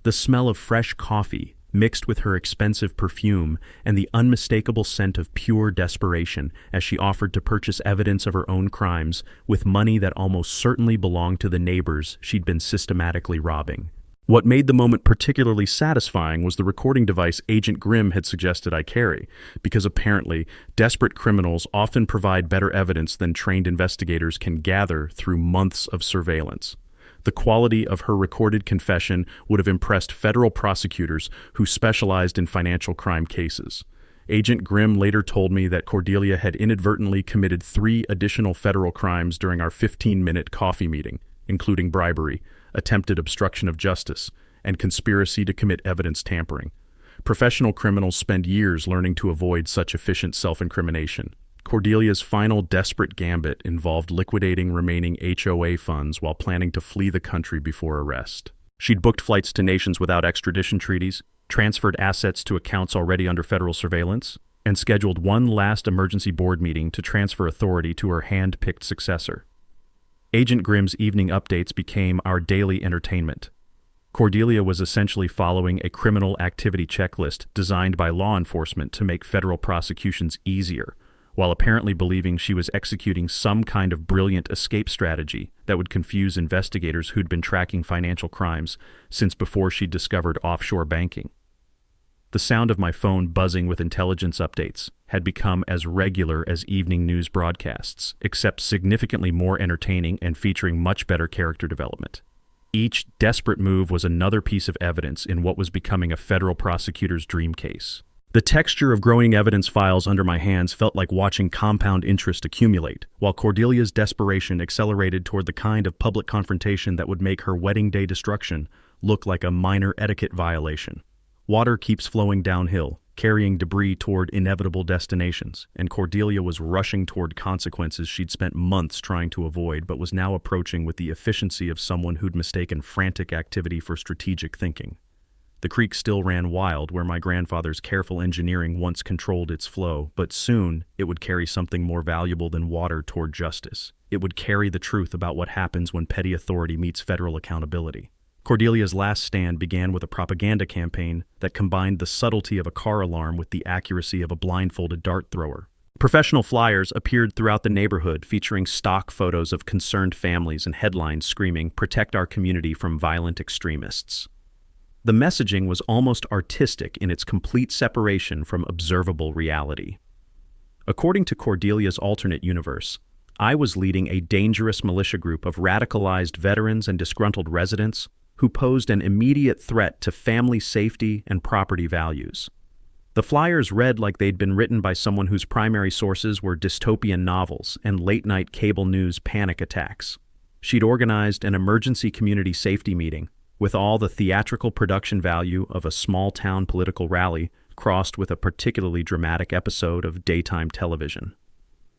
The smell of fresh coffee, mixed with her expensive perfume and the unmistakable scent of pure desperation as she offered to purchase evidence of her own crimes with money that almost certainly belonged to the neighbors she'd been systematically robbing. What made the moment particularly satisfying was the recording device Agent Grimm had suggested I carry, because apparently desperate criminals often provide better evidence than trained investigators can gather through months of surveillance. The quality of her recorded confession would have impressed federal prosecutors who specialized in financial crime cases. Agent Grimm later told me that Cordelia had inadvertently committed 3 additional federal crimes during our 15-minute coffee meeting, including bribery, attempted obstruction of justice, and conspiracy to commit evidence tampering. Professional criminals spend years learning to avoid such efficient self-incrimination. Cordelia's final desperate gambit involved liquidating remaining HOA funds while planning to flee the country before arrest. She'd booked flights to nations without extradition treaties, transferred assets to accounts already under federal surveillance, and scheduled one last emergency board meeting to transfer authority to her hand-picked successor. Agent Grimm's evening updates became our daily entertainment. Cordelia was essentially following a criminal activity checklist designed by law enforcement to make federal prosecutions easier, while apparently believing she was executing some kind of brilliant escape strategy that would confuse investigators who'd been tracking financial crimes since before she'd discovered offshore banking. The sound of my phone buzzing with intelligence updates had become as regular as evening news broadcasts, except significantly more entertaining and featuring much better character development. Each desperate move was another piece of evidence in what was becoming a federal prosecutor's dream case. The texture of growing evidence files under my hands felt like watching compound interest accumulate, while Cordelia's desperation accelerated toward the kind of public confrontation that would make her wedding day destruction look like a minor etiquette violation. Water keeps flowing downhill, carrying debris toward inevitable destinations, and Cordelia was rushing toward consequences she'd spent months trying to avoid but was now approaching with the efficiency of someone who'd mistaken frantic activity for strategic thinking. The creek still ran wild where my grandfather's careful engineering once controlled its flow, but soon it would carry something more valuable than water toward justice. It would carry the truth about what happens when petty authority meets federal accountability. Cordelia's last stand began with a propaganda campaign that combined the subtlety of a car alarm with the accuracy of a blindfolded dart thrower. Professional flyers appeared throughout the neighborhood featuring stock photos of concerned families and headlines screaming, "Protect our community from violent extremists." The messaging was almost artistic in its complete separation from observable reality. According to Cordelia's alternate universe, I was leading a dangerous militia group of radicalized veterans and disgruntled residents who posed an immediate threat to family safety and property values. The flyers read like they'd been written by someone whose primary sources were dystopian novels and late-night cable news panic attacks. She'd organized an emergency community safety meeting, with all the theatrical production value of a small-town political rally crossed with a particularly dramatic episode of daytime television.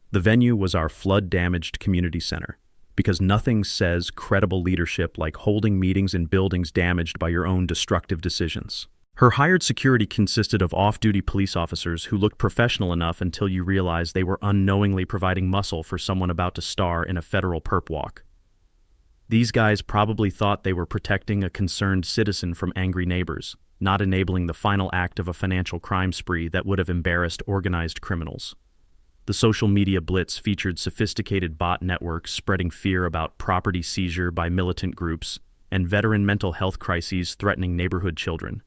The venue was our flood-damaged community center, because nothing says credible leadership like holding meetings in buildings damaged by your own destructive decisions. Her hired security consisted of off-duty police officers who looked professional enough until you realized they were unknowingly providing muscle for someone about to star in a federal perp walk. These guys probably thought they were protecting a concerned citizen from angry neighbors, not enabling the final act of a financial crime spree that would have embarrassed organized criminals. The social media blitz featured sophisticated bot networks spreading fear about property seizure by militant groups and veteran mental health crises threatening neighborhood children.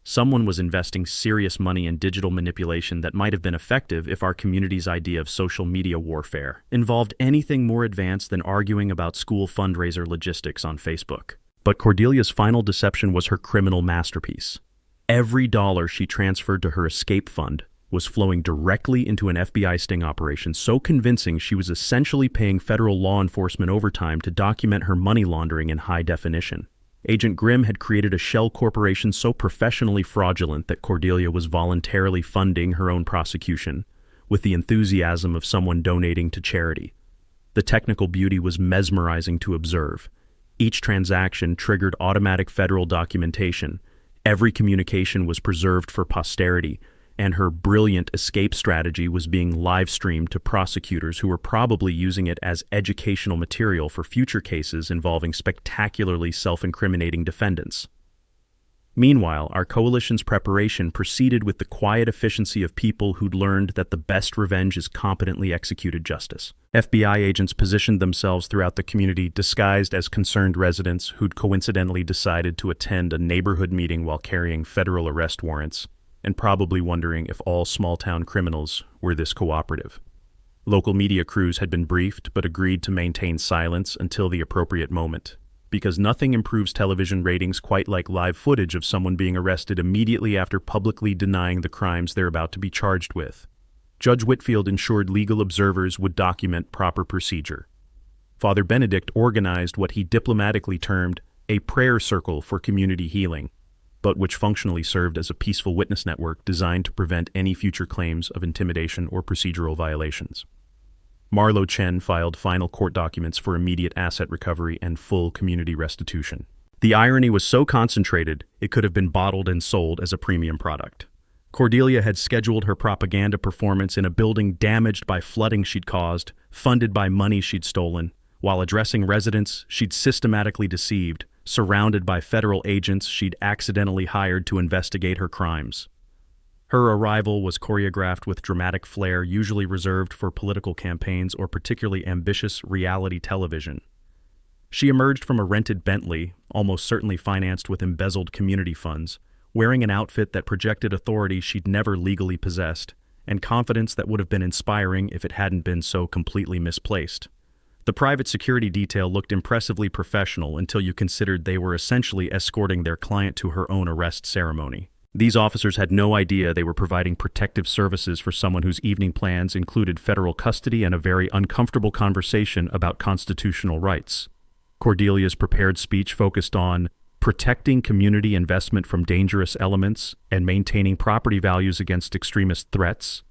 Someone was investing serious money in digital manipulation that might have been effective if our community's idea of social media warfare involved anything more advanced than arguing about school fundraiser logistics on Facebook. But Cordelia's final deception was her criminal masterpiece. Every dollar she transferred to her escape fund was flowing directly into an FBI sting operation so convincing she was essentially paying federal law enforcement overtime to document her money laundering in high definition. Agent Grimm had created a shell corporation so professionally fraudulent that Cordelia was voluntarily funding her own prosecution, with the enthusiasm of someone donating to charity. The technical beauty was mesmerizing to observe. Each transaction triggered automatic federal documentation. Every communication was preserved for posterity, and her brilliant escape strategy was being live-streamed to prosecutors who were probably using it as educational material for future cases involving spectacularly self-incriminating defendants. Meanwhile, our coalition's preparation proceeded with the quiet efficiency of people who'd learned that the best revenge is competently executed justice. FBI agents positioned themselves throughout the community disguised as concerned residents who'd coincidentally decided to attend a neighborhood meeting while carrying federal arrest warrants, and probably wondering if all small-town criminals were this cooperative. Local media crews had been briefed but agreed to maintain silence until the appropriate moment, because nothing improves television ratings quite like live footage of someone being arrested immediately after publicly denying the crimes they're about to be charged with. Judge Whitfield ensured legal observers would document proper procedure. Father Benedict organized what he diplomatically termed a prayer circle for community healing, but which functionally served as a peaceful witness network designed to prevent any future claims of intimidation or procedural violations. Marlo Chen filed final court documents for immediate asset recovery and full community restitution. The irony was so concentrated, it could have been bottled and sold as a premium product. Cordelia had scheduled her propaganda performance in a building damaged by flooding she'd caused, funded by money she'd stolen, while addressing residents she'd systematically deceived, surrounded by federal agents she'd accidentally hired to investigate her crimes. Her arrival was choreographed with dramatic flair usually reserved for political campaigns or particularly ambitious reality television. She emerged from a rented Bentley, almost certainly financed with embezzled community funds, wearing an outfit that projected authority she'd never legally possessed, and confidence that would have been inspiring if it hadn't been so completely misplaced. The private security detail looked impressively professional until you considered they were essentially escorting their client to her own arrest ceremony. These officers had no idea they were providing protective services for someone whose evening plans included federal custody and a very uncomfortable conversation about constitutional rights. Cordelia's prepared speech focused on protecting community investment from dangerous elements and maintaining property values against extremist threats.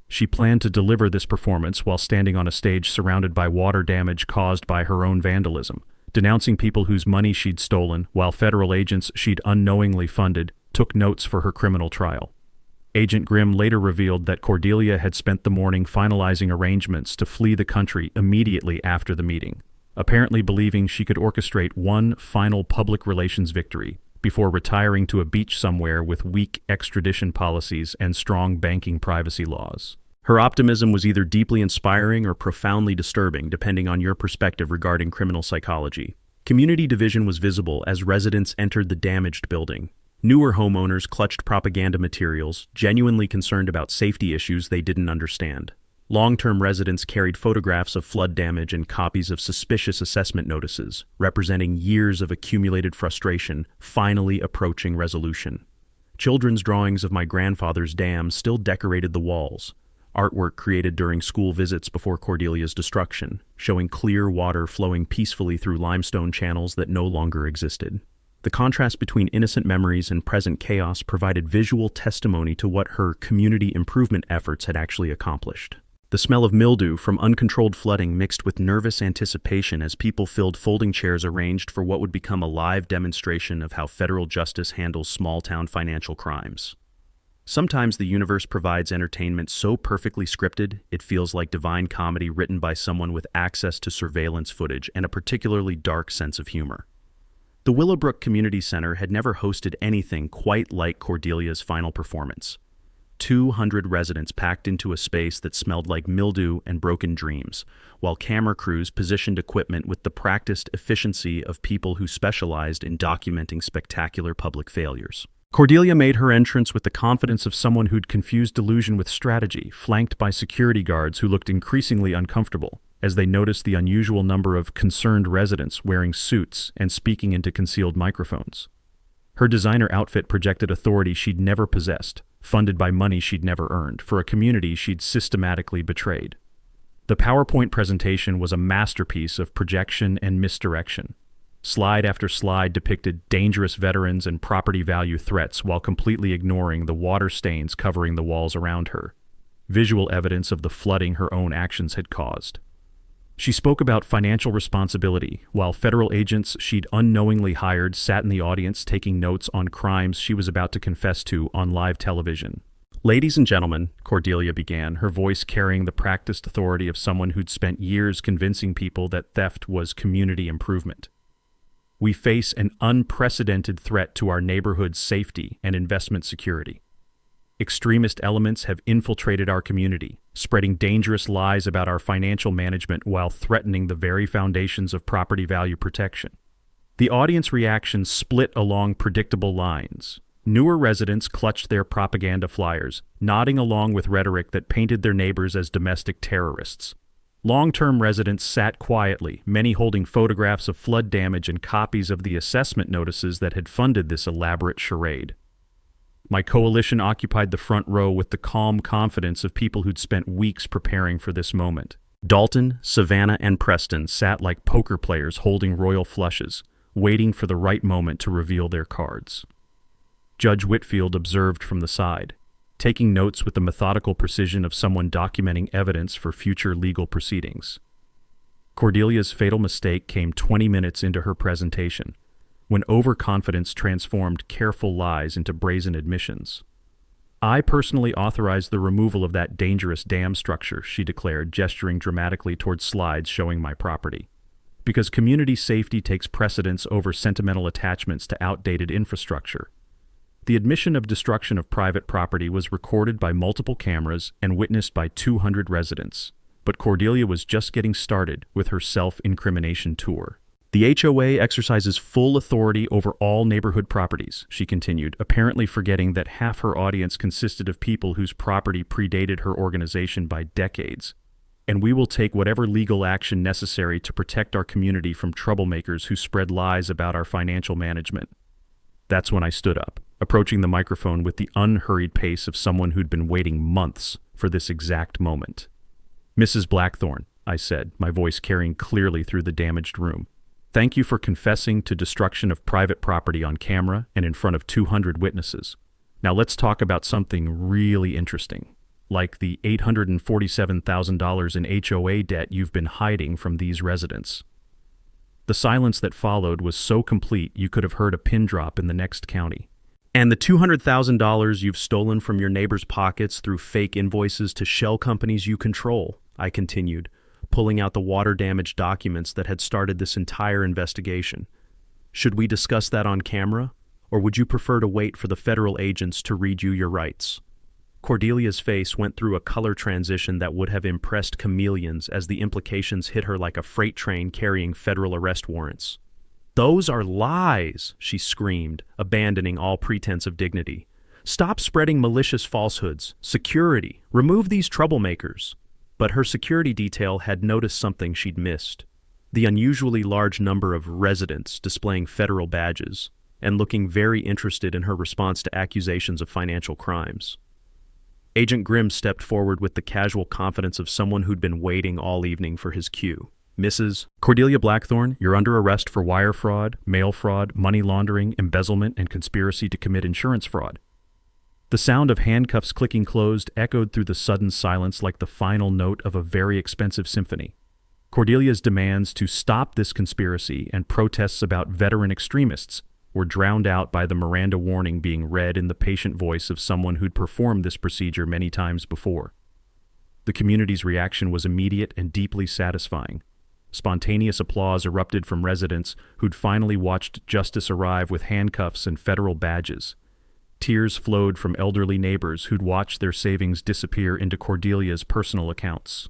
She planned to deliver this performance while standing on a stage surrounded by water damage caused by her own vandalism, denouncing people whose money she'd stolen, while federal agents she'd unknowingly funded took notes for her criminal trial. Agent Grimm later revealed that Cordelia had spent the morning finalizing arrangements to flee the country immediately after the meeting, apparently believing she could orchestrate one final public relations victory before retiring to a beach somewhere with weak extradition policies and strong banking privacy laws. Her optimism was either deeply inspiring or profoundly disturbing, depending on your perspective regarding criminal psychology. Community division was visible as residents entered the damaged building. Newer homeowners clutched propaganda materials, genuinely concerned about safety issues they didn't understand. Long-term residents carried photographs of flood damage and copies of suspicious assessment notices, representing years of accumulated frustration finally approaching resolution. Children's drawings of my grandfather's dam still decorated the walls, artwork created during school visits before Cordelia's destruction, showing clear water flowing peacefully through limestone channels that no longer existed. The contrast between innocent memories and present chaos provided visual testimony to what her community improvement efforts had actually accomplished. The smell of mildew from uncontrolled flooding mixed with nervous anticipation as people filled folding chairs arranged for what would become a live demonstration of how federal justice handles small-town financial crimes. Sometimes the universe provides entertainment so perfectly scripted, it feels like divine comedy written by someone with access to surveillance footage and a particularly dark sense of humor. The Willowbrook Community Center had never hosted anything quite like Cordelia's final performance. 200 residents packed into a space that smelled like mildew and broken dreams, while camera crews positioned equipment with the practiced efficiency of people who specialized in documenting spectacular public failures. Cordelia made her entrance with the confidence of someone who'd confused delusion with strategy, flanked by security guards who looked increasingly uncomfortable as they noticed the unusual number of concerned residents wearing suits and speaking into concealed microphones. Her designer outfit projected authority she'd never possessed, funded by money she'd never earned, for a community she'd systematically betrayed. The PowerPoint presentation was a masterpiece of projection and misdirection. Slide after slide depicted dangerous veterans and property value threats while completely ignoring the water stains covering the walls around her, visual evidence of the flooding her own actions had caused. She spoke about financial responsibility, while federal agents she'd unknowingly hired sat in the audience taking notes on crimes she was about to confess to on live television. "Ladies and gentlemen," Cordelia began, her voice carrying the practiced authority of someone who'd spent years convincing people that theft was community improvement. "We face an unprecedented threat to our neighborhood's safety and investment security. Extremist elements have infiltrated our community, spreading dangerous lies about our financial management while threatening the very foundations of property value protection." The audience reaction split along predictable lines. Newer residents clutched their propaganda flyers, nodding along with rhetoric that painted their neighbors as domestic terrorists. Long-term residents sat quietly, many holding photographs of flood damage and copies of the assessment notices that had funded this elaborate charade. My coalition occupied the front row with the calm confidence of people who'd spent weeks preparing for this moment. Dalton, Savannah, and Preston sat like poker players holding royal flushes, waiting for the right moment to reveal their cards. Judge Whitfield observed from the side, taking notes with the methodical precision of someone documenting evidence for future legal proceedings. Cordelia's fatal mistake came 20 minutes into her presentation, when overconfidence transformed careful lies into brazen admissions. "I personally authorized the removal of that dangerous dam structure," she declared, gesturing dramatically towards slides showing my property. "Because community safety takes precedence over sentimental attachments to outdated infrastructure." The admission of destruction of private property was recorded by multiple cameras and witnessed by 200 residents, but Cordelia was just getting started with her self-incrimination tour. "The HOA exercises full authority over all neighborhood properties," she continued, apparently forgetting that half her audience consisted of people whose property predated her organization by decades. "And we will take whatever legal action necessary to protect our community from troublemakers who spread lies about our financial management." That's when I stood up, approaching the microphone with the unhurried pace of someone who'd been waiting months for this exact moment. "Mrs. Blackthorne," I said, my voice carrying clearly through the damaged room, "thank you for confessing to destruction of private property on camera and in front of 200 witnesses. Now let's talk about something really interesting, like the $847,000 in HOA debt you've been hiding from these residents." The silence that followed was so complete you could have heard a pin drop in the next county. "And the $200,000 you've stolen from your neighbors' pockets through fake invoices to shell companies you control," I continued, pulling out the water-damaged documents that had started this entire investigation. "Should we discuss that on camera, or would you prefer to wait for the federal agents to read you your rights?" Cordelia's face went through a color transition that would have impressed chameleons as the implications hit her like a freight train carrying federal arrest warrants. "Those are lies," she screamed, abandoning all pretense of dignity. "Stop spreading malicious falsehoods. Security. Remove these troublemakers." But her security detail had noticed something she'd missed: the unusually large number of residents displaying federal badges and looking very interested in her response to accusations of financial crimes. Agent Grimm stepped forward with the casual confidence of someone who'd been waiting all evening for his cue. "Mrs. Cordelia Blackthorne, you're under arrest for wire fraud, mail fraud, money laundering, embezzlement, and conspiracy to commit insurance fraud." The sound of handcuffs clicking closed echoed through the sudden silence like the final note of a very expensive symphony. Cordelia's demands to stop this conspiracy and protests about veteran extremists were drowned out by the Miranda warning being read in the patient voice of someone who'd performed this procedure many times before. The community's reaction was immediate and deeply satisfying. Spontaneous applause erupted from residents who'd finally watched justice arrive with handcuffs and federal badges. Tears flowed from elderly neighbors who'd watched their savings disappear into Cordelia's personal accounts.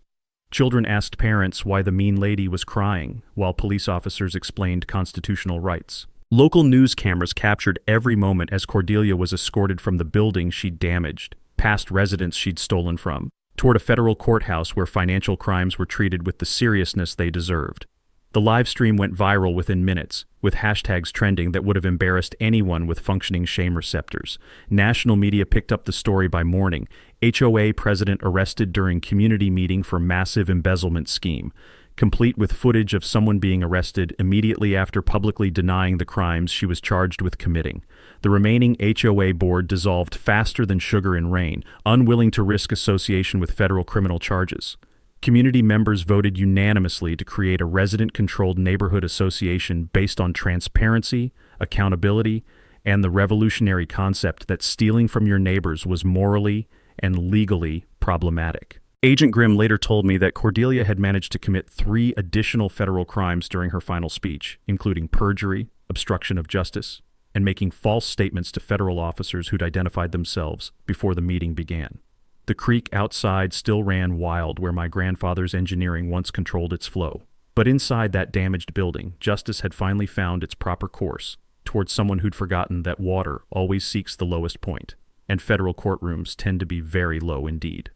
Children asked parents why the mean lady was crying, while police officers explained constitutional rights. Local news cameras captured every moment as Cordelia was escorted from the building she'd damaged, past residents she'd stolen from, toward a federal courthouse where financial crimes were treated with the seriousness they deserved. The live stream went viral within minutes, with hashtags trending that would have embarrassed anyone with functioning shame receptors. National media picked up the story by morning. HOA president arrested during community meeting for massive embezzlement scheme, complete with footage of someone being arrested immediately after publicly denying the crimes she was charged with committing. The remaining HOA board dissolved faster than sugar in rain, unwilling to risk association with federal criminal charges. Community members voted unanimously to create a resident-controlled neighborhood association based on transparency, accountability, and the revolutionary concept that stealing from your neighbors was morally and legally problematic. Agent Grimm later told me that Cordelia had managed to commit 3 additional federal crimes during her final speech, including perjury, obstruction of justice, and making false statements to federal officers who'd identified themselves before the meeting began. The creek outside still ran wild where my grandfather's engineering once controlled its flow. But inside that damaged building, justice had finally found its proper course towards someone who'd forgotten that water always seeks the lowest point, and federal courtrooms tend to be very low indeed.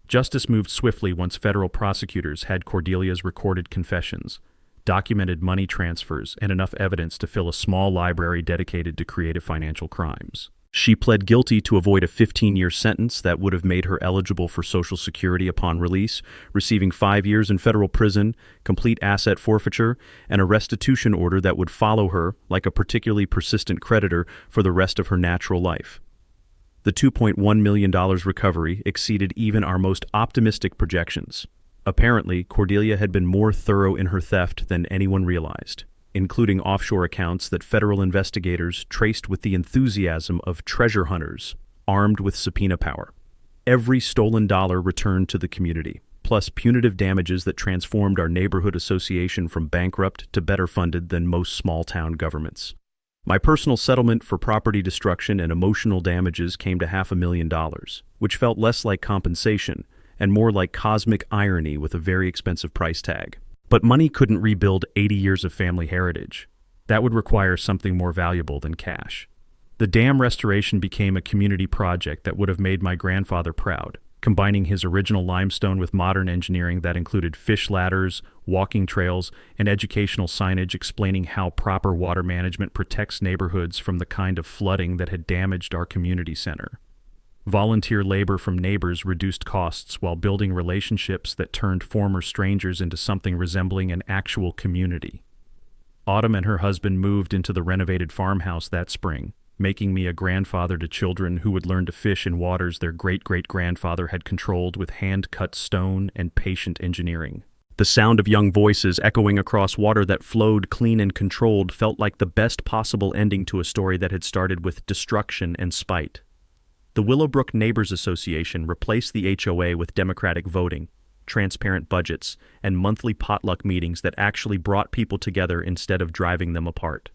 Justice moved swiftly once federal prosecutors had Cordelia's recorded confessions, documented money transfers, and enough evidence to fill a small library dedicated to creative financial crimes. She pled guilty to avoid a 15-year sentence that would have made her eligible for Social Security upon release, receiving 5 years in federal prison, complete asset forfeiture, and a restitution order that would follow her, like a particularly persistent creditor, for the rest of her natural life. The $2.1 million recovery exceeded even our most optimistic projections. Apparently, Cordelia had been more thorough in her theft than anyone realized, including offshore accounts that federal investigators traced with the enthusiasm of treasure hunters armed with subpoena power. Every stolen dollar returned to the community, plus punitive damages that transformed our neighborhood association from bankrupt to better funded than most small-town governments. My personal settlement for property destruction and emotional damages came to $500,000, which felt less like compensation and more like cosmic irony with a very expensive price tag. But money couldn't rebuild 80 years of family heritage. That would require something more valuable than cash. The dam restoration became a community project that would have made my grandfather proud, combining his original limestone with modern engineering that included fish ladders, walking trails, and educational signage explaining how proper water management protects neighborhoods from the kind of flooding that had damaged our community center. Volunteer labor from neighbors reduced costs while building relationships that turned former strangers into something resembling an actual community. Autumn and her husband moved into the renovated farmhouse that spring, making me a grandfather to children who would learn to fish in waters their great-great-grandfather had controlled with hand-cut stone and patient engineering. The sound of young voices echoing across water that flowed clean and controlled felt like the best possible ending to a story that had started with destruction and spite. The Willowbrook Neighbors Association replaced the HOA with democratic voting, transparent budgets, and monthly potluck meetings that actually brought people together instead of driving them apart.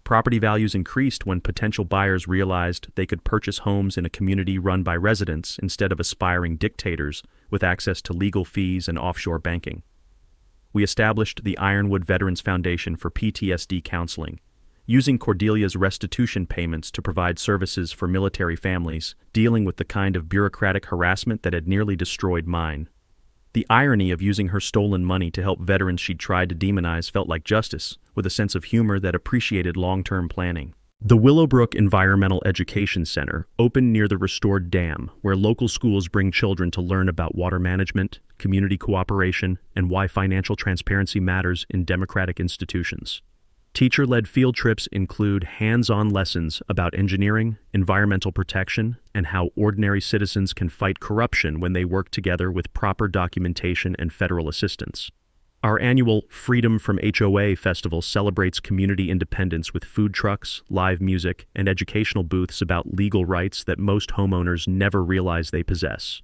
Property values increased when potential buyers realized they could purchase homes in a community run by residents instead of aspiring dictators with access to legal fees and offshore banking. We established the Ironwood Veterans Foundation for PTSD counseling, using Cordelia's restitution payments to provide services for military families dealing with the kind of bureaucratic harassment that had nearly destroyed mine. The irony of using her stolen money to help veterans she'd tried to demonize felt like justice, with a sense of humor that appreciated long-term planning. The Willowbrook Environmental Education Center opened near the restored dam, where local schools bring children to learn about water management, community cooperation, and why financial transparency matters in democratic institutions. Teacher-led field trips include hands-on lessons about engineering, environmental protection, and how ordinary citizens can fight corruption when they work together with proper documentation and federal assistance. Our annual Freedom from HOA festival celebrates community independence with food trucks, live music, and educational booths about legal rights that most homeowners never realize they possess.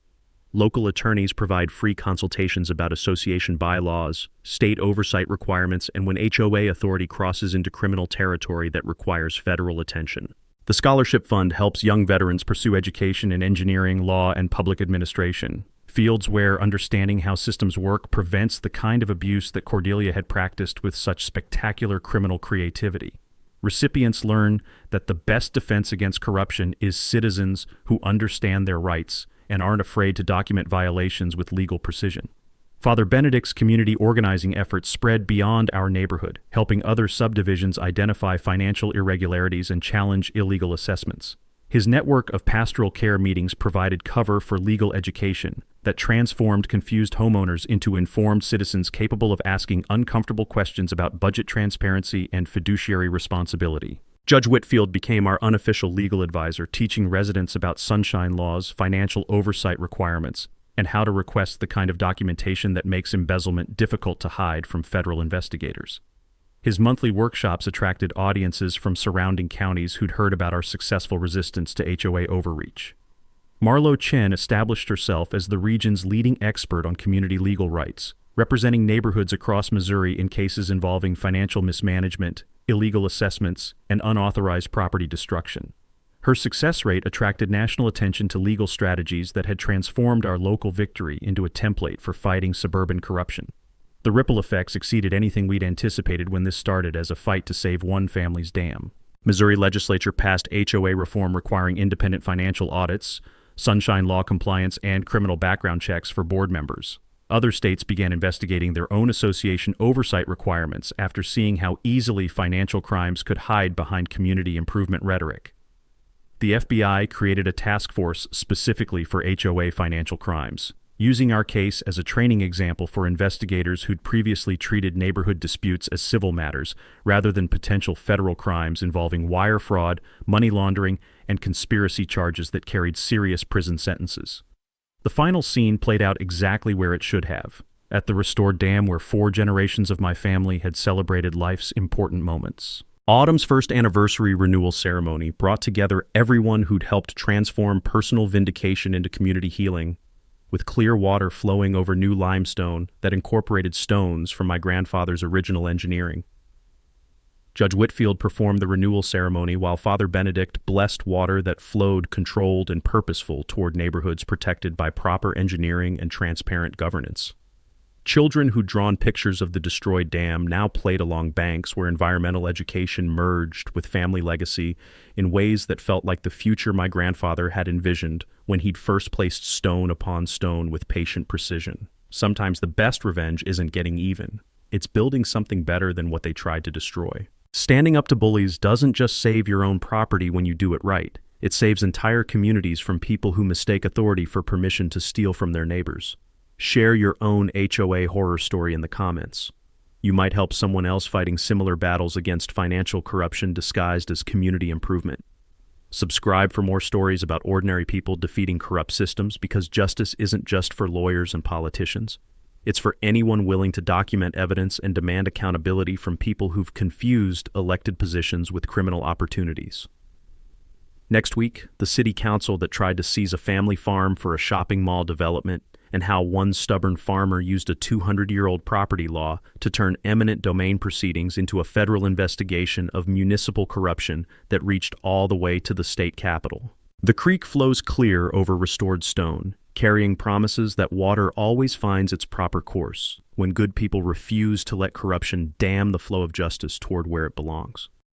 Local attorneys provide free consultations about association bylaws, state oversight requirements, and when HOA authority crosses into criminal territory that requires federal attention. The scholarship fund helps young veterans pursue education in engineering, law, and public administration, fields where understanding how systems work prevents the kind of abuse that Cordelia had practiced with such spectacular criminal creativity. Recipients learn that the best defense against corruption is citizens who understand their rights and aren't afraid to document violations with legal precision. Father Benedict's community organizing efforts spread beyond our neighborhood, helping other subdivisions identify financial irregularities and challenge illegal assessments. His network of pastoral care meetings provided cover for legal education that transformed confused homeowners into informed citizens capable of asking uncomfortable questions about budget transparency and fiduciary responsibility. Judge Whitfield became our unofficial legal advisor, teaching residents about sunshine laws, financial oversight requirements, and how to request the kind of documentation that makes embezzlement difficult to hide from federal investigators. His monthly workshops attracted audiences from surrounding counties who'd heard about our successful resistance to HOA overreach. Marlo Chen established herself as the region's leading expert on community legal rights, representing neighborhoods across Missouri in cases involving financial mismanagement, illegal assessments, and unauthorized property destruction. Her success rate attracted national attention to legal strategies that had transformed our local victory into a template for fighting suburban corruption. The ripple effects exceeded anything we'd anticipated when this started as a fight to save one family's dam. Missouri legislature passed HOA reform requiring independent financial audits, sunshine law compliance, and criminal background checks for board members. Other states began investigating their own association oversight requirements after seeing how easily financial crimes could hide behind community improvement rhetoric. The FBI created a task force specifically for HOA financial crimes, using our case as a training example for investigators who'd previously treated neighborhood disputes as civil matters rather than potential federal crimes involving wire fraud, money laundering, and conspiracy charges that carried serious prison sentences. The final scene played out exactly where it should have, at the restored dam where 4 generations of my family had celebrated life's important moments. Autumn's first anniversary renewal ceremony brought together everyone who'd helped transform personal vindication into community healing, with clear water flowing over new limestone that incorporated stones from my grandfather's original engineering. Judge Whitfield performed the renewal ceremony while Father Benedict blessed water that flowed controlled and purposeful toward neighborhoods protected by proper engineering and transparent governance. Children who'd drawn pictures of the destroyed dam now played along banks where environmental education merged with family legacy in ways that felt like the future my grandfather had envisioned when he'd first placed stone upon stone with patient precision. Sometimes the best revenge isn't getting even. It's building something better than what they tried to destroy. Standing up to bullies doesn't just save your own property when you do it right. It saves entire communities from people who mistake authority for permission to steal from their neighbors. Share your own HOA horror story in the comments. You might help someone else fighting similar battles against financial corruption disguised as community improvement. Subscribe for more stories about ordinary people defeating corrupt systems, because justice isn't just for lawyers and politicians. It's for anyone willing to document evidence and demand accountability from people who've confused elected positions with criminal opportunities. Next week, the city council that tried to seize a family farm for a shopping mall development, and how one stubborn farmer used a 200-year-old property law to turn eminent domain proceedings into a federal investigation of municipal corruption that reached all the way to the state capitol. The creek flows clear over restored stone, carrying promises that water always finds its proper course when good people refuse to let corruption dam the flow of justice toward where it belongs.